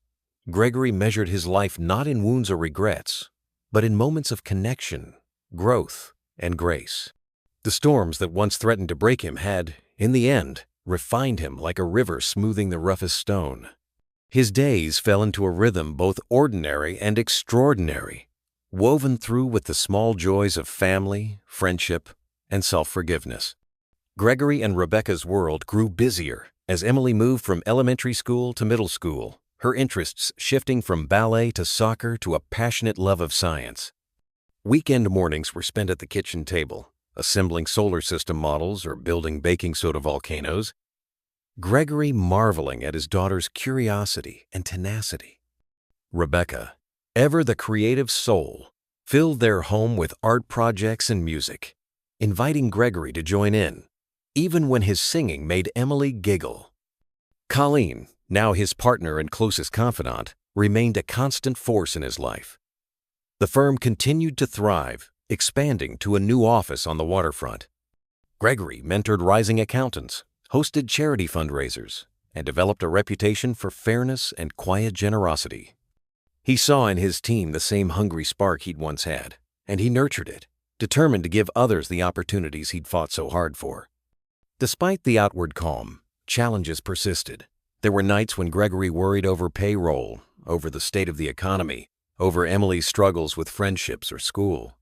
Gregory measured his life not in wounds or regrets, but in moments of connection, growth, and grace. The storms that once threatened to break him had, in the end, refined him like a river smoothing the roughest stone. His days fell into a rhythm both ordinary and extraordinary, woven through with the small joys of family, friendship, and self-forgiveness. Gregory and Rebecca's world grew busier as Emily moved from elementary school to middle school, her interests shifting from ballet to soccer to a passionate love of science. Weekend mornings were spent at the kitchen table, assembling solar system models or building baking soda volcanoes, Gregory marveling at his daughter's curiosity and tenacity. Rebecca, ever the creative soul, filled their home with art projects and music, inviting Gregory to join in, even when his singing made Emily giggle. Colleen, now his partner and closest confidant, remained a constant force in his life. The firm continued to thrive, expanding to a new office on the waterfront. Gregory mentored rising accountants, hosted charity fundraisers, and developed a reputation for fairness and quiet generosity. He saw in his team the same hungry spark he'd once had, and he nurtured it, determined to give others the opportunities he'd fought so hard for. Despite the outward calm, challenges persisted. There were nights when Gregory worried over payroll, over the state of the economy, over Emily's struggles with friendships or school.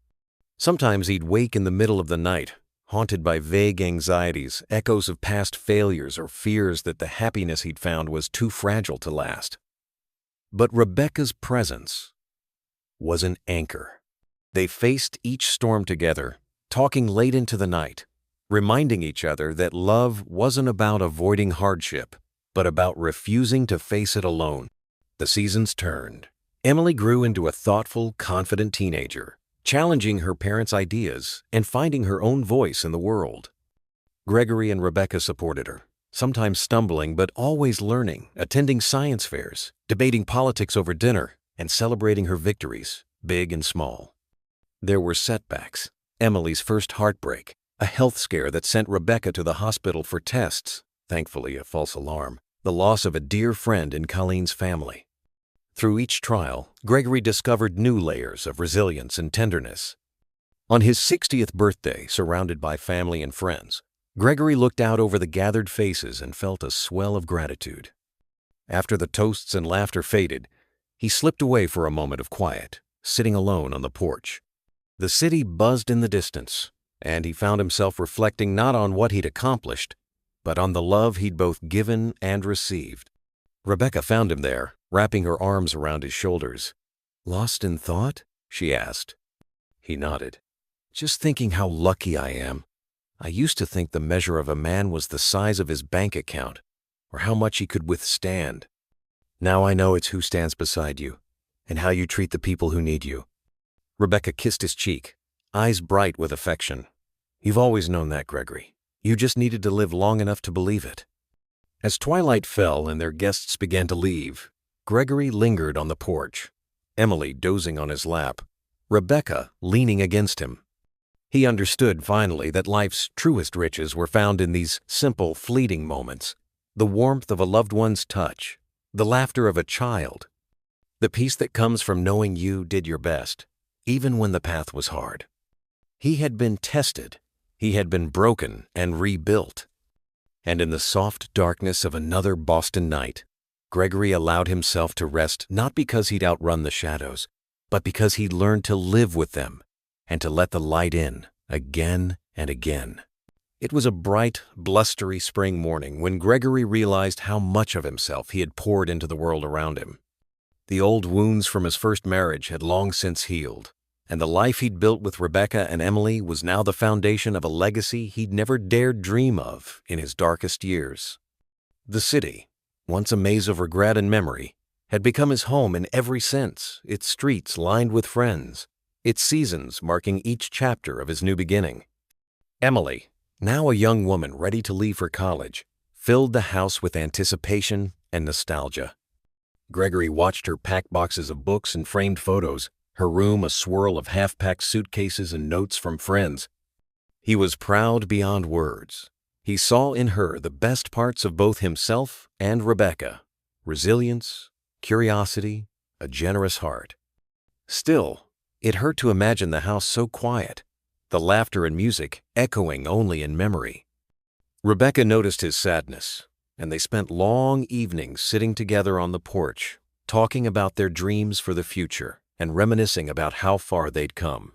Sometimes he'd wake in the middle of the night, haunted by vague anxieties, echoes of past failures, or fears that the happiness he'd found was too fragile to last. But Rebecca's presence was an anchor. They faced each storm together, talking late into the night, reminding each other that love wasn't about avoiding hardship, but about refusing to face it alone. The seasons turned. Emily grew into a thoughtful, confident teenager, challenging her parents' ideas and finding her own voice in the world. Gregory and Rebecca supported her, sometimes stumbling but always learning, attending science fairs, debating politics over dinner, and celebrating her victories, big and small. There were setbacks: Emily's first heartbreak, a health scare that sent Rebecca to the hospital for tests, thankfully a false alarm, the loss of a dear friend in Colleen's family. Through each trial, Gregory discovered new layers of resilience and tenderness. On his 60th birthday, surrounded by family and friends, Gregory looked out over the gathered faces and felt a swell of gratitude. After the toasts and laughter faded, he slipped away for a moment of quiet, sitting alone on the porch. The city buzzed in the distance, and he found himself reflecting not on what he'd accomplished, but on the love he'd both given and received. Rebecca found him there, wrapping her arms around his shoulders. "Lost in thought?" she asked. He nodded. "Just thinking how lucky I am. I used to think the measure of a man was the size of his bank account, or how much he could withstand. Now I know it's who stands beside you, and how you treat the people who need you." Rebecca kissed his cheek, eyes bright with affection. "You've always known that, Gregory. You just needed to live long enough to believe it." As twilight fell and their guests began to leave, Gregory lingered on the porch, Emily dozing on his lap, Rebecca leaning against him. He understood finally that life's truest riches were found in these simple, fleeting moments: the warmth of a loved one's touch, the laughter of a child, the peace that comes from knowing you did your best, even when the path was hard. He had been tested, he had been broken and rebuilt. And in the soft darkness of another Boston night, Gregory allowed himself to rest, not because he'd outrun the shadows, but because he'd learned to live with them and to let the light in again and again. It was a bright, blustery spring morning when Gregory realized how much of himself he had poured into the world around him. The old wounds from his first marriage had long since healed, and the life he'd built with Rebecca and Emily was now the foundation of a legacy he'd never dared dream of in his darkest years. The city, once a maze of regret and memory, had become his home in every sense, its streets lined with friends, its seasons marking each chapter of his new beginning. Emily, now a young woman ready to leave for college, filled the house with anticipation and nostalgia. Gregory watched her pack boxes of books and framed photos, her room a swirl of half-packed suitcases and notes from friends. He was proud beyond words. He saw in her the best parts of both himself and Rebecca: resilience, curiosity, a generous heart. Still, it hurt to imagine the house so quiet, the laughter and music echoing only in memory. Rebecca noticed his sadness, and they spent long evenings sitting together on the porch, talking about their dreams for the future and reminiscing about how far they'd come.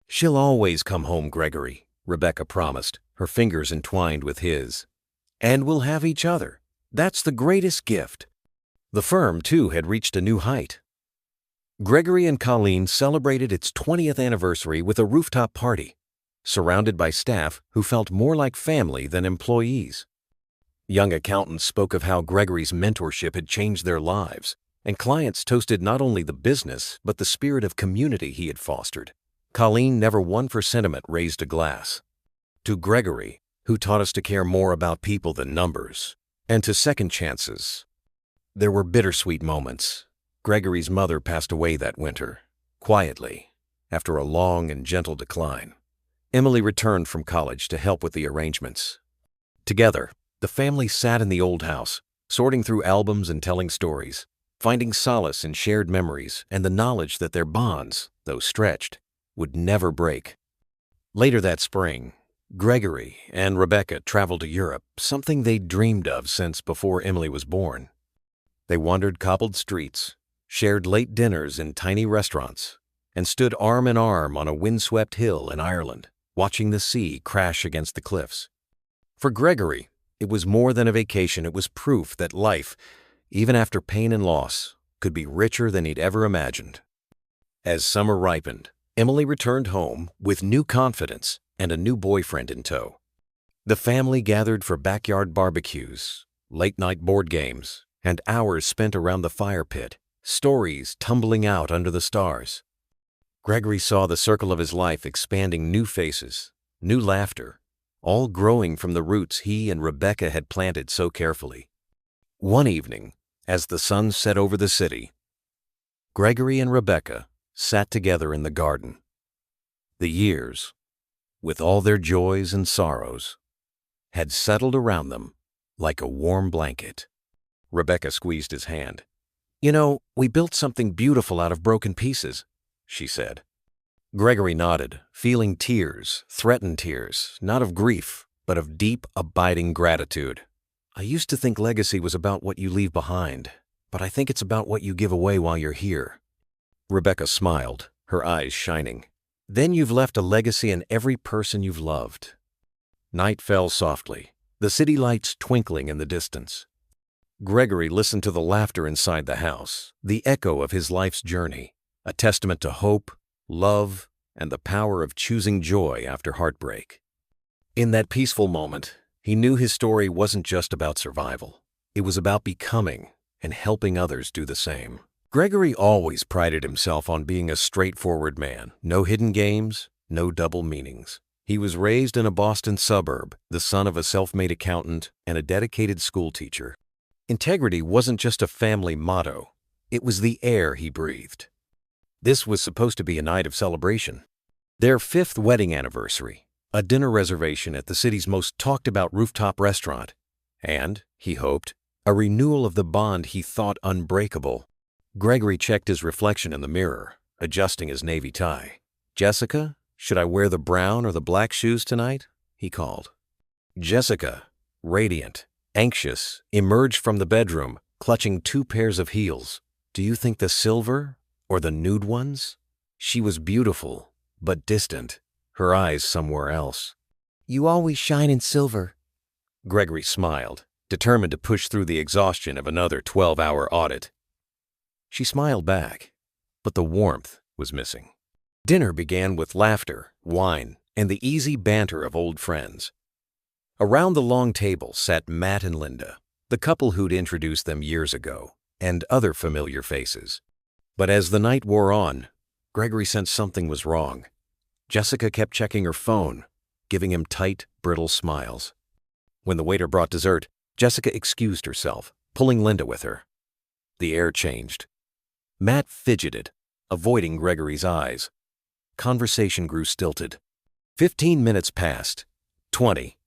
"She'll always come home, Gregory," Rebecca promised, her fingers entwined with his. "And we'll have each other. That's the greatest gift." The firm, too, had reached a new height. Gregory and Colleen celebrated its 20th anniversary with a rooftop party, surrounded by staff who felt more like family than employees. Young accountants spoke of how Gregory's mentorship had changed their lives, and clients toasted not only the business but the spirit of community he had fostered. Colleen, never one for sentiment, raised a glass. "To Gregory, who taught us to care more about people than numbers, and to second chances." There were bittersweet moments. Gregory's mother passed away that winter, quietly, after a long and gentle decline. Emily returned from college to help with the arrangements. Together, the family sat in the old house, sorting through albums and telling stories, finding solace in shared memories and the knowledge that their bonds, though stretched, would never break. Later that spring, Gregory and Rebecca traveled to Europe, something they'd dreamed of since before Emily was born. They wandered cobbled streets, shared late dinners in tiny restaurants, and stood arm in arm on a windswept hill in Ireland, watching the sea crash against the cliffs. For Gregory, it was more than a vacation. It was proof that life, even after pain and loss, could be richer than he'd ever imagined. As summer ripened, Emily returned home with new confidence and a new boyfriend in tow. The family gathered for backyard barbecues, late-night board games, and hours spent around the fire pit, stories tumbling out under the stars. Gregory saw the circle of his life expanding, new faces, new laughter, all growing from the roots he and Rebecca had planted so carefully. One evening, as the sun set over the city, Gregory and Rebecca sat together in the garden. The years, with all their joys and sorrows, had settled around them like a warm blanket. Rebecca squeezed his hand. "You know, we built something beautiful out of broken pieces," she said. Gregory nodded, feeling tears, threatened tears, not of grief, but of deep, abiding gratitude. "I used to think legacy was about what you leave behind, but I think it's about what you give away while you're here." Rebecca smiled, her eyes shining. "Then you've left a legacy in every person you've loved." Night fell softly, the city lights twinkling in the distance. Gregory listened to the laughter inside the house, the echo of his life's journey, a testament to hope, love, and the power of choosing joy after heartbreak. In that peaceful moment, he knew his story wasn't just about survival. It was about becoming and helping others do the same. Gregory always prided himself on being a straightforward man, no hidden games, no double meanings. He was raised in a Boston suburb, the son of a self-made accountant and a dedicated schoolteacher. Integrity wasn't just a family motto, it was the air he breathed. This was supposed to be a night of celebration. Their 5th wedding anniversary, a dinner reservation at the city's most talked-about rooftop restaurant, and, he hoped, a renewal of the bond he thought unbreakable. Gregory checked his reflection in the mirror, adjusting his navy tie. "Jessica, should I wear the brown or the black shoes tonight?" he called. Jessica, radiant, anxious, emerged from the bedroom, clutching 2 pairs of heels. "Do you think the silver or the nude ones?" She was beautiful, but distant, her eyes somewhere else. You always shine in silver. Gregory smiled, determined to push through the exhaustion of another 12-hour audit. She smiled back, but the warmth was missing. Dinner began with laughter, wine, and the easy banter of old friends. Around the long table sat Matt and Linda, the couple who'd introduced them years ago, and other familiar faces. But as the night wore on, Gregory sensed something was wrong. Jessica kept checking her phone, giving him tight, brittle smiles. When the waiter brought dessert, Jessica excused herself, pulling Linda with her. The air changed. Matt fidgeted, avoiding Gregory's eyes. Conversation grew stilted. 15 minutes passed. 20.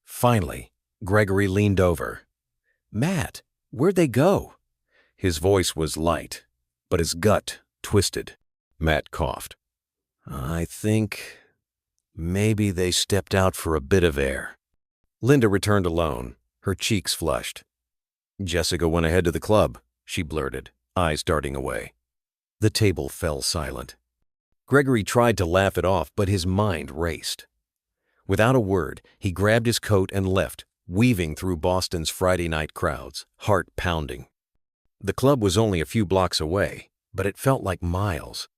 Finally, Gregory leaned over. "Matt, where'd they go?" His voice was light, but his gut twisted. Matt coughed. "I think maybe they stepped out for a bit of air." Linda returned alone, her cheeks flushed. "Jessica went ahead to the club," she blurted, eyes darting away. The table fell silent. Gregory tried to laugh it off, but his mind raced. Without a word, he grabbed his coat and left, weaving through Boston's Friday night crowds, heart pounding. The club was only a few blocks away, but it felt like miles.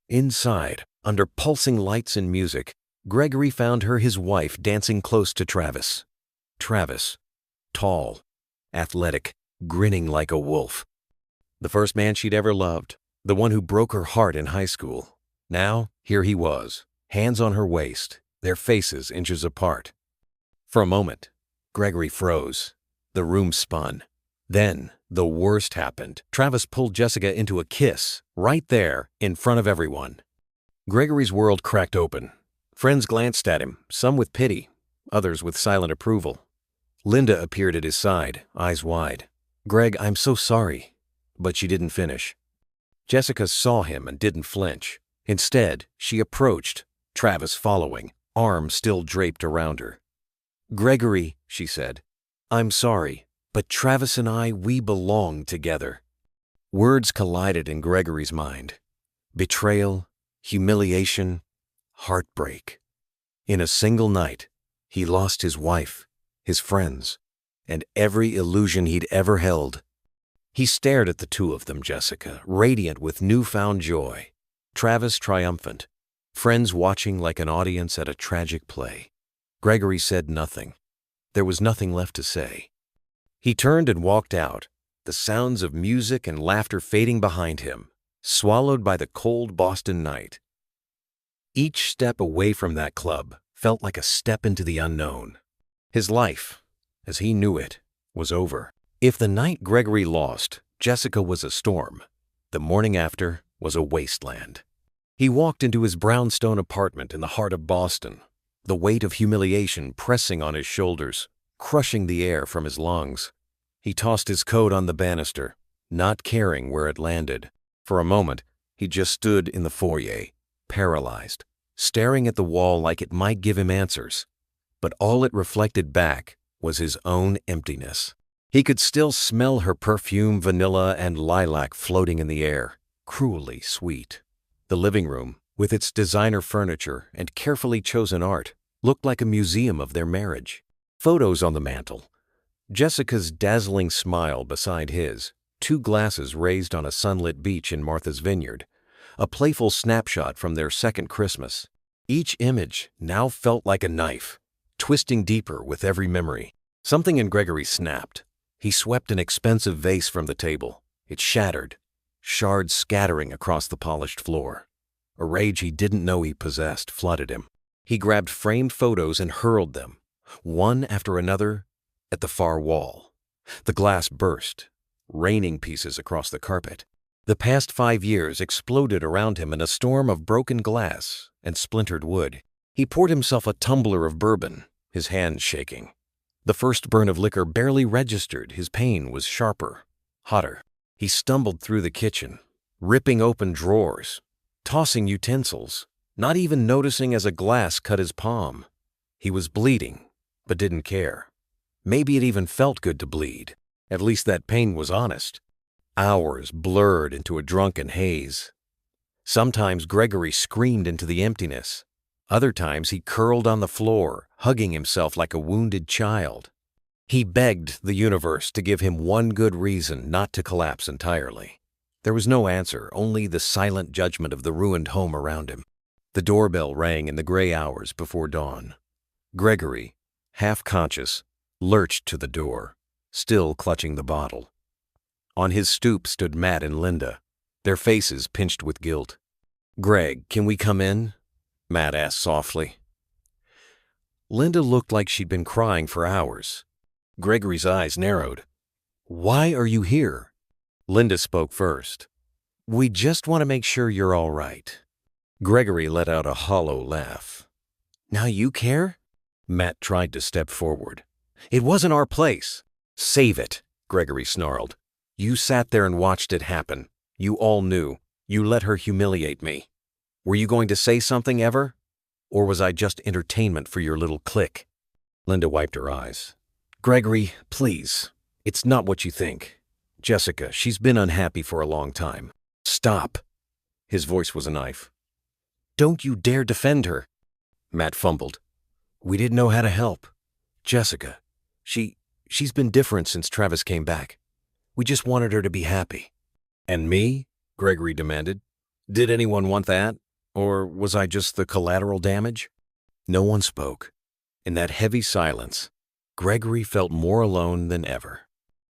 Inside, under pulsing lights and music, Gregory found his wife, dancing close to Travis. Travis, tall, athletic, grinning like a wolf. The first man she'd ever loved, the one who broke her heart in high school. Now, here he was, hands on her waist, their faces inches apart. For a moment, Gregory froze. The room spun. Then, the worst happened. Travis pulled Jessica into a kiss, right there, in front of everyone. Gregory's world cracked open. Friends glanced at him, some with pity, others with silent approval. Linda appeared at his side, eyes wide. "Greg, I'm so sorry." But she didn't finish. Jessica saw him and didn't flinch. Instead, she approached, Travis following, arms still draped around her. "Gregory," she said, "I'm sorry, but Travis and we belong together." Words collided in Gregory's mind. Betrayal, humiliation, heartbreak. In a single night, he lost his wife, his friends, and every illusion he'd ever held. He stared at the two of them, Jessica, radiant with newfound joy, Travis triumphant, friends watching like an audience at a tragic play. Gregory said nothing. There was nothing left to say. He turned and walked out, the sounds of music and laughter fading behind him, swallowed by the cold Boston night. Each step away from that club felt like a step into the unknown. His life, as he knew it, was over. If the night Gregory lost, Jessica was a storm, the morning after was a wasteland. He walked into his brownstone apartment in the heart of Boston, the weight of humiliation pressing on his shoulders, crushing the air from his lungs. He tossed his coat on the banister, not caring where it landed. For a moment, he just stood in the foyer, paralyzed, staring at the wall like it might give him answers. But all it reflected back was his own emptiness. He could still smell her perfume, vanilla, and lilac floating in the air, cruelly sweet. The living room, with its designer furniture and carefully chosen art, looked like a museum of their marriage. Photos on the mantel. Jessica's dazzling smile beside his, 2 glasses raised on a sunlit beach in Martha's Vineyard, a playful snapshot from their second Christmas. Each image now felt like a knife, twisting deeper with every memory. Something in Gregory snapped. He swept an expensive vase from the table. It shattered, shards scattering across the polished floor. A rage he didn't know he possessed flooded him. He grabbed framed photos and hurled them, one after another, at the far wall. The glass burst, raining pieces across the carpet. The past 5 years exploded around him in a storm of broken glass and splintered wood. He poured himself a tumbler of bourbon, his hands shaking. The first burn of liquor barely registered. His pain was sharper, hotter. He stumbled through the kitchen, ripping open drawers, tossing utensils, not even noticing as a glass cut his palm. He was bleeding, but didn't care. Maybe it even felt good to bleed. At least that pain was honest. Hours blurred into a drunken haze. Sometimes Gregory screamed into the emptiness. Other times he curled on the floor, hugging himself like a wounded child. He begged the universe to give him one good reason not to collapse entirely. There was no answer, only the silent judgment of the ruined home around him. The doorbell rang in the gray hours before dawn. Gregory, half conscious, lurched to the door, still clutching the bottle. On his stoop stood Matt and Linda, their faces pinched with guilt. "Greg, can we come in?" Matt asked softly. Linda looked like she'd been crying for hours. Gregory's eyes narrowed. "Why are you here?" Linda spoke first. "We just want to make sure you're all right." Gregory let out a hollow laugh. "Now you care?" Matt tried to step forward. "It wasn't our place." "Save it," Gregory snarled. "You sat there and watched it happen. You all knew. You let her humiliate me. Were you going to say something ever? Or was I just entertainment for your little clique?" Linda wiped her eyes. "Gregory, please. It's not what you think. Jessica, she's been unhappy for a long time. Stop." His voice was a knife. "Don't you dare defend her." Matt fumbled. "We didn't know how to help. Jessica, she's been different since Travis came back. We just wanted her to be happy." "And me?" Gregory demanded. "Did anyone want that? Or was I just the collateral damage?" No one spoke. In that heavy silence, Gregory felt more alone than ever.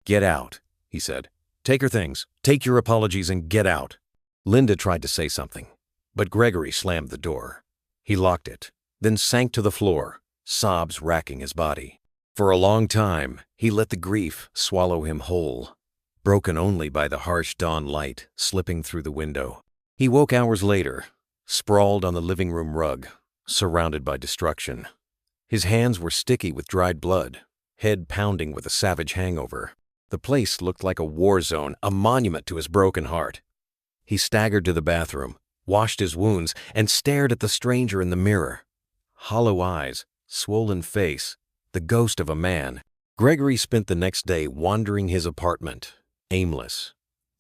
"Get out," he said. "Take her things, take your apologies, and get out." Linda tried to say something, but Gregory slammed the door. He locked it, then sank to the floor, sobs racking his body. For a long time, he let the grief swallow him whole, broken only by the harsh dawn light slipping through the window. He woke hours later, sprawled on the living room rug, surrounded by destruction. His hands were sticky with dried blood, head pounding with a savage hangover. The place looked like a war zone, a monument to his broken heart. He staggered to the bathroom, washed his wounds, and stared at the stranger in the mirror. Hollow eyes, swollen face, the ghost of a man. Gregory spent the next day wandering his apartment, aimless.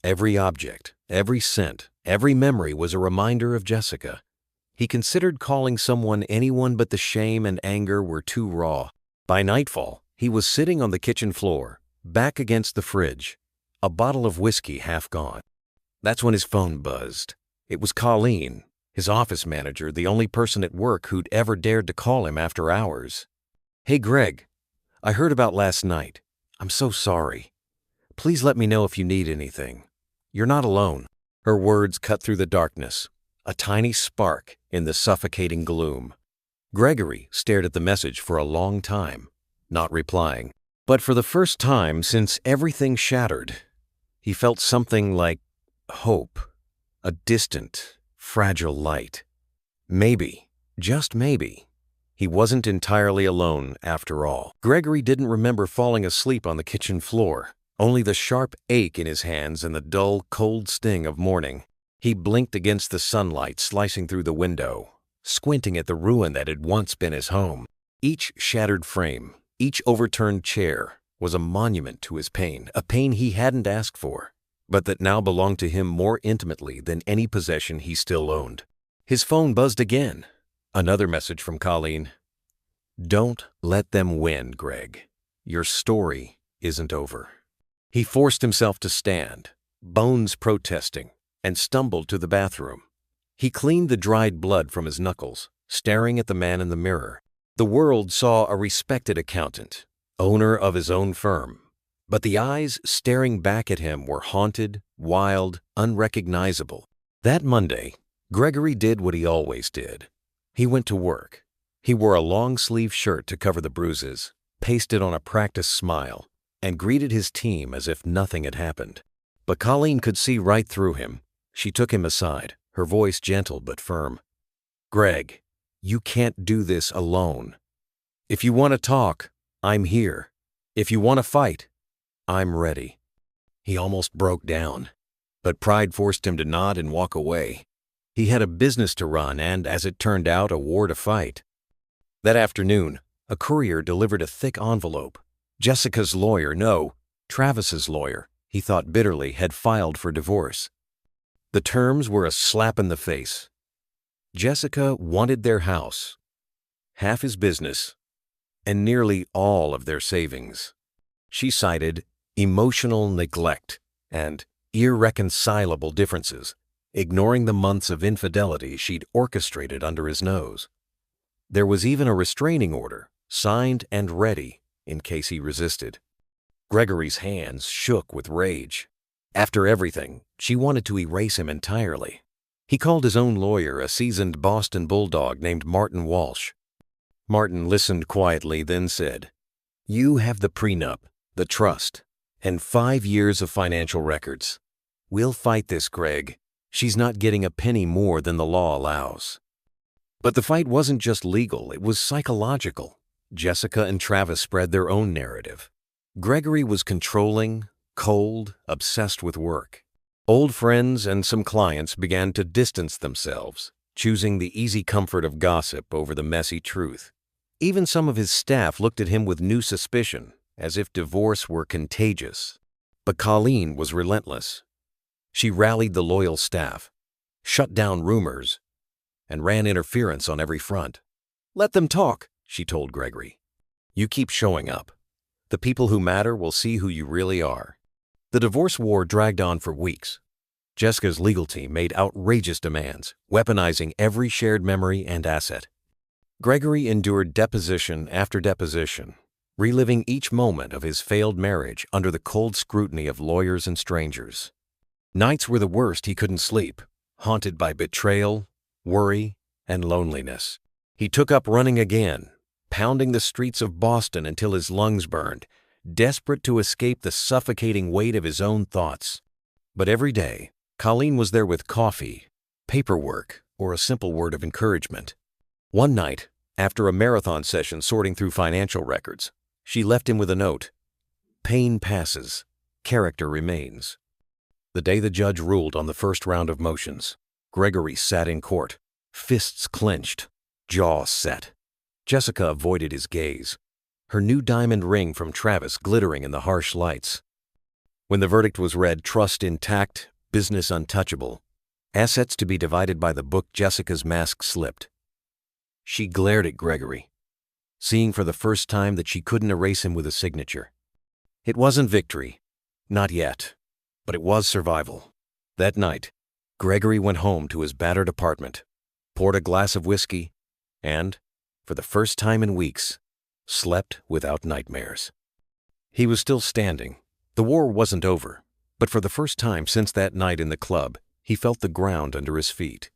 Every object, every scent, every memory was a reminder of Jessica. He considered calling someone anyone, but the shame and anger were too raw. By nightfall, he was sitting on the kitchen floor, back against the fridge, a bottle of whiskey half gone. That's when his phone buzzed. It was Colleen, his office manager, the only person at work who'd ever dared to call him after hours. "Hey, Greg, I heard about last night. I'm so sorry. Please let me know if you need anything. You're not alone." Her words cut through the darkness, a tiny spark in the suffocating gloom. Gregory stared at the message for a long time, not replying. But for the first time since everything shattered, he felt something like hope, a distant, fragile light. Maybe, just maybe, he wasn't entirely alone after all. Gregory didn't remember falling asleep on the kitchen floor, only the sharp ache in his hands and the dull, cold sting of morning. He blinked against the sunlight slicing through the window, squinting at the ruin that had once been his home. Each shattered frame, each overturned chair was a monument to his pain, a pain he hadn't asked for, but that now belonged to him more intimately than any possession he still owned. His phone buzzed again. Another message from Colleen. "Don't let them win, Greg. Your story isn't over." He forced himself to stand, bones protesting, and stumbled to the bathroom. He cleaned the dried blood from his knuckles, staring at the man in the mirror. The world saw a respected accountant, owner of his own firm, but the eyes staring back at him were haunted, wild, unrecognizable. That Monday, Gregory did what he always did. He went to work. He wore a long-sleeve shirt to cover the bruises, pasted on a practiced smile, and greeted his team as if nothing had happened. But Colleen could see right through him. She took him aside, her voice gentle but firm. "Greg, you can't do this alone. If you want to talk, I'm here. If you want to fight, I'm ready." He almost broke down, but pride forced him to nod and walk away. He had a business to run and, as it turned out, a war to fight. That afternoon, a courier delivered a thick envelope. Jessica's lawyer, no, Travis's lawyer, he thought bitterly, had filed for divorce. The terms were a slap in the face. Jessica wanted their house, half his business, and nearly all of their savings. She cited emotional neglect and irreconcilable differences, ignoring the months of infidelity she'd orchestrated under his nose. There was even a restraining order, signed and ready, in case he resisted. Gregory's hands shook with rage. After everything, she wanted to erase him entirely. He called his own lawyer, a seasoned Boston bulldog named Martin Walsh. Martin listened quietly, then said, "You have the prenup, the trust, and 5 years of financial records. We'll fight this, Greg. She's not getting a penny more than the law allows." But the fight wasn't just legal, it was psychological. Jessica and Travis spread their own narrative. Gregory was controlling, cold, obsessed with work. Old friends and some clients began to distance themselves, choosing the easy comfort of gossip over the messy truth. Even some of his staff looked at him with new suspicion, as if divorce were contagious. But Colleen was relentless. She rallied the loyal staff, shut down rumors, and ran interference on every front. "Let them talk," she told Gregory. "You keep showing up. The people who matter will see who you really are." The divorce war dragged on for weeks. Jessica's legal team made outrageous demands, weaponizing every shared memory and asset. Gregory endured deposition after deposition, reliving each moment of his failed marriage under the cold scrutiny of lawyers and strangers. Nights were the worst. He couldn't sleep, haunted by betrayal, worry, and loneliness. He took up running again, pounding the streets of Boston until his lungs burned, desperate to escape the suffocating weight of his own thoughts. But every day, Colleen was there with coffee, paperwork, or a simple word of encouragement. One night, after a marathon session sorting through financial records, she left him with a note. "Pain passes, character remains." The day the judge ruled on the first round of motions, Gregory sat in court, fists clenched, jaw set. Jessica avoided his gaze, her new diamond ring from Travis glittering in the harsh lights. When the verdict was read, trust intact, business untouchable, assets to be divided by the book, Jessica's mask slipped. She glared at Gregory, seeing for the first time that she couldn't erase him with a signature. It wasn't victory, not yet, but it was survival. That night, Gregory went home to his battered apartment, poured a glass of whiskey, and, for the first time in weeks, slept without nightmares. He was still standing, The war wasn't over, but for the first time since that night in the club, he felt the ground under his feet.